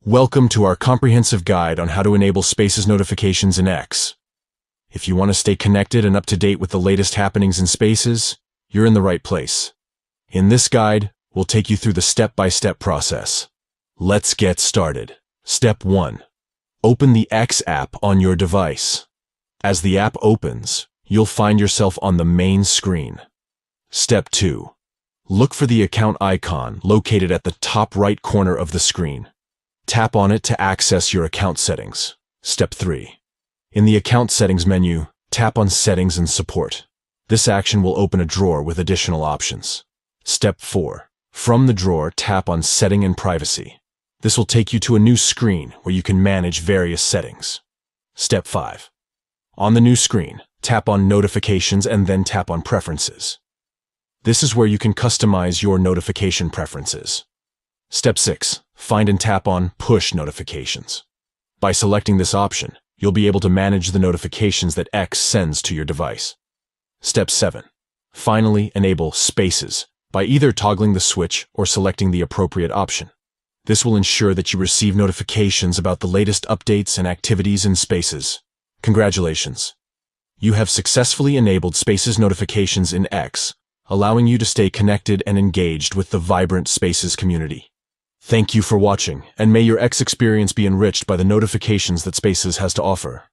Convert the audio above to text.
Welcome to our comprehensive guide on how to enable Spaces notifications in X. If you want to stay connected and up to date with the latest happenings in Spaces, you're in the right place. In this guide, we'll take you through the step-by-step process. Let's get started. Step 1. Open the X app on your device. As the app opens, you'll find yourself on the main screen. Step 2. Look for the account icon located at the top right corner of the screen. Tap on it to access your account settings. Step 3. In the Account Settings menu, tap on Settings and Support. This action will open a drawer with additional options. Step 4. From the drawer, tap on Setting and Privacy. This will take you to a new screen where you can manage various settings. Step 5. On the new screen, tap on Notifications and then tap on Preferences. This is where you can customize your notification preferences. Step 6. Find and tap on Push Notifications. By selecting this option, you'll be able to manage the notifications that X sends to your device. Step 7. Finally, enable Spaces by either toggling the switch or selecting the appropriate option. This will ensure that you receive notifications about the latest updates and activities in Spaces. Congratulations! You have successfully enabled Spaces notifications in X, allowing you to stay connected and engaged with the vibrant Spaces community. Thank you for watching, and may your X experience be enriched by the notifications that Spaces has to offer.